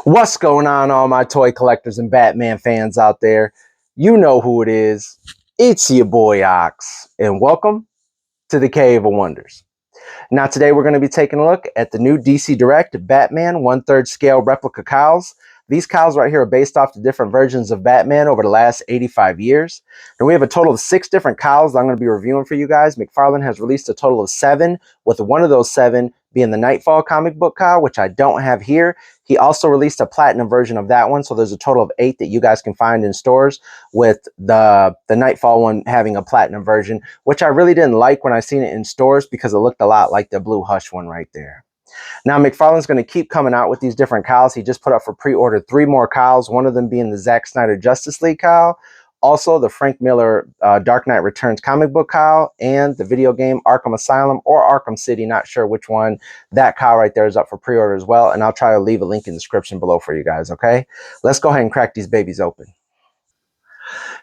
What's going on, all my toy collectors and Batman fans out there? You know who it is. It's your boy Ox, and welcome to the Cave of Wonders. Now, today we're going to be taking a look at the new DC Direct Batman 1/3 scale replica cowls. These cowls right here are based off the different versions of Batman over the last 85 years. And we have a total of 6 different cowls that I'm going to be reviewing for you guys. McFarlane has released a total of 7, with one of those 7 being the Nightfall comic book cowl, which I don't have here. He also released a platinum version of that one, so there's a total of 8 that you guys can find in stores, with the Nightfall one having a platinum version, which I really didn't like when I seen it in stores because it looked a lot like the Blue Hush one right there. Now, McFarlane's going to keep coming out with these different cowls. He just put up for pre-order 3 more cowls, one of them being the Zack Snyder Justice League cowl, also the Frank Miller Dark Knight Returns comic book cowl, and the video game Arkham Asylum or Arkham City, not sure which one. That cowl right there is up for pre-order as well, and I'll try to leave a link in the description below for you guys, okay? Let's go ahead and crack these babies open.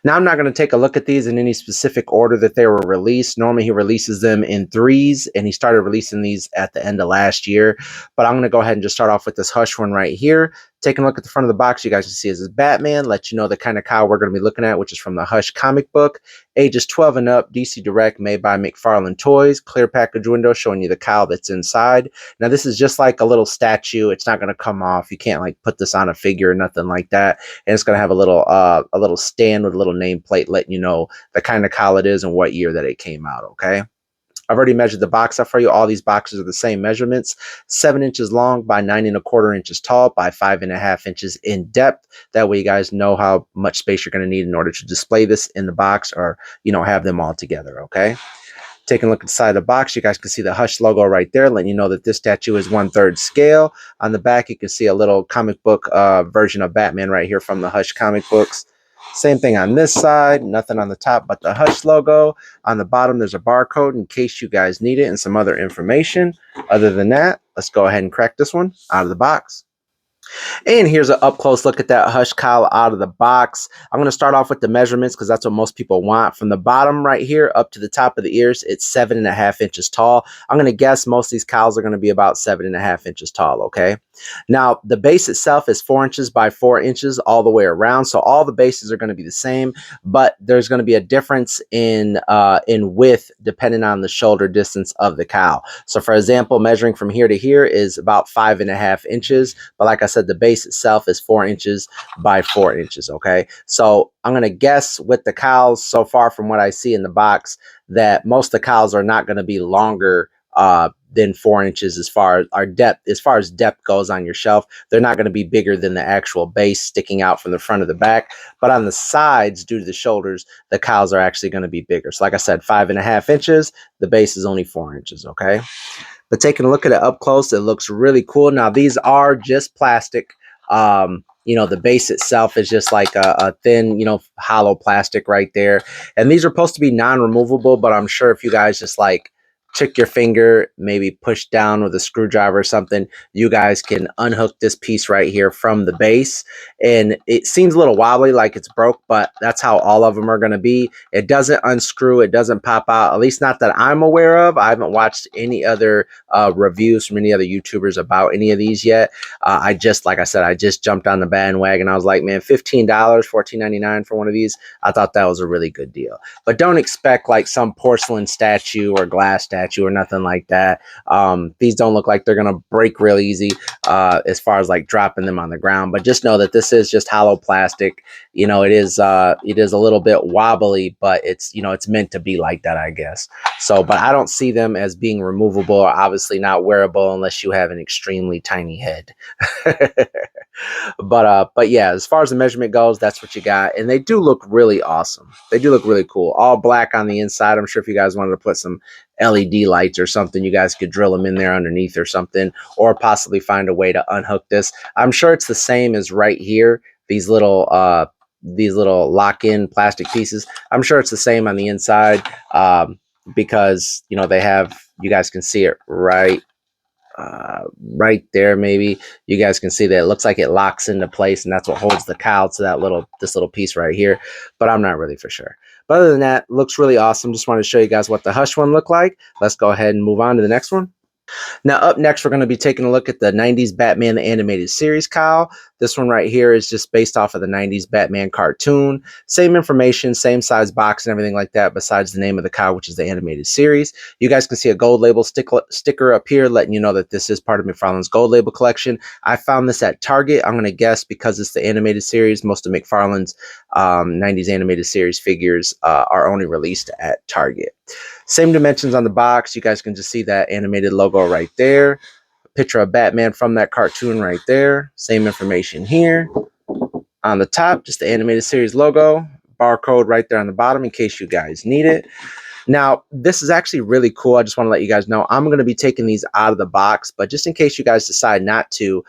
Now, I'm not going to take a look at these in any specific order that they were released. Normally, he releases them in threes, and he started releasing these at the end of last year. But I'm going to go ahead and just start off with this Hush one right here. Taking a look at the front of the box, you guys can see is Batman. Let you know the kind of cowl we're going to be looking at, which is from the Hush comic book. Ages 12 and up, DC Direct, made by McFarlane Toys. Clear package window showing you the cowl that's inside. Now, this is just like a little statue. It's not going to come off. You can't like put this on a figure or nothing like that. And it's going to have a little stand with a little nameplate letting you know the kind of cowl it is and what year that it came out, okay? I've already measured the box up for you. All these boxes are the same measurements: 7 inches long by 9¼ inches tall by 5½ inches in depth. That way you guys know how much space you're going to need in order to display this in the box, or, you know, have them all together, okay? Taking a look inside the box, you guys can see the Hush logo right there, letting you know that this statue is 1/3 scale. On the back, you can see a little comic book version of Batman right here from the Hush comic books. Same thing on this side, nothing on the top but the Hush logo. On the bottom, there's a barcode in case you guys need it and some other information. Other than that, let's go ahead and crack this one out of the box. And here's an up-close look at that Hush cowl out of the box. I'm going to start off with the measurements because that's what most people want. From the bottom right here up to the top of the ears, it's 7½ inches tall. I'm going to guess most of these cowls are going to be about 7½ inches tall, okay? Now, the base itself is 4 inches by 4 inches all the way around, so all the bases are going to be the same, but there's going to be a difference in width depending on the shoulder distance of the cowl. So, for example, measuring from here to here is about 5½ inches, but like I said, the base itself is 4 inches by 4 inches, okay? So I'm going to guess with the cowls so far from what I see in the box that most of the cowls are not going to be longer than 4 inches as far as depth goes on your shelf. They're not going to be bigger than the actual base sticking out from the front of the back, but on the sides, due to the shoulders, the cowls are actually going to be bigger. So like I said, 5½ inches, the base is only 4 inches, okay? But taking a look at it up close, it looks really cool. Now, these are just plastic. You know, the base itself is just like a thin, you know, hollow plastic right there. And these are supposed to be non-removable, but I'm sure if you guys just like check your finger, maybe push down with a screwdriver or something, you guys can unhook this piece right here from the base. And it seems a little wobbly, like it's broke, but that's how all of them are going to be. It doesn't unscrew, it doesn't pop out, at least not that I'm aware of. I haven't watched any other reviews from any other YouTubers about any of these yet. Like I said, I just jumped on the bandwagon. I was like, man, $15, $14.99 for one of these. I thought that was a really good deal. But don't expect like some porcelain statue or glass statue or nothing like that. These don't look like they're gonna break real easy as far as like dropping them on the ground, but just know that this is just hollow plastic. You know, it is a little bit wobbly, but it's, you know, it's meant to be like that, I guess. So, but I don't see them as being removable, or obviously not wearable unless you have an extremely tiny head. But yeah, as far as the measurement goes, that's what you got. And they do look really awesome. They do look really cool. All black on the inside. I'm sure if you guys wanted to put some LED lights or something, you guys could drill them in there underneath or something, or possibly find a way to unhook this. I'm sure it's the same as right here. These little lock-in plastic pieces. I'm sure it's the same on the inside because, you know, they have, you guys can see it right there. Maybe you guys can see that it looks like it locks into place, and that's what holds the cowl to this little piece right here, but I'm not really for sure. But other than that, looks really awesome. Just wanted to show you guys what the Hush one looked like. Let's go ahead and move on to the next one. Now, up next, we're going to be taking a look at the 90s Batman the Animated Series cowl. This one right here is just based off of the 90s Batman cartoon. Same information, same size box and everything like that, besides the name of the cowl, which is the animated series. You guys can see a gold label sticker up here letting you know that this is part of McFarlane's gold label collection. I found this at Target. I'm going to guess because it's the animated series, most of McFarlane's 90s animated series figures are only released at Target. Same dimensions on the box. You guys can just see that animated logo right there. A picture of Batman from that cartoon right there. Same information here. On the top, just the animated series logo. Barcode right there on the bottom in case you guys need it. Now, this is actually really cool. I just want to let you guys know I'm going to be taking these out of the box, but just in case you guys decide not to,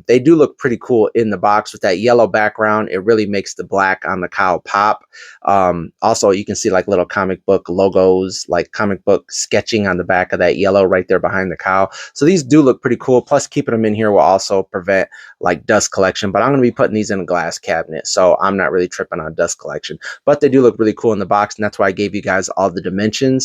they do look pretty cool in the box with that yellow background. It really makes the black on the cowl pop. Also, you can see like little comic book logos, like comic book sketching on the back of that yellow right there behind the cowl. So these do look pretty cool. Plus, keeping them in here will also prevent like dust collection, but I'm going to be putting these in a glass cabinet, so I'm not really tripping on dust collection. But they do look really cool in the box, and that's why I gave you guys all the dimensions.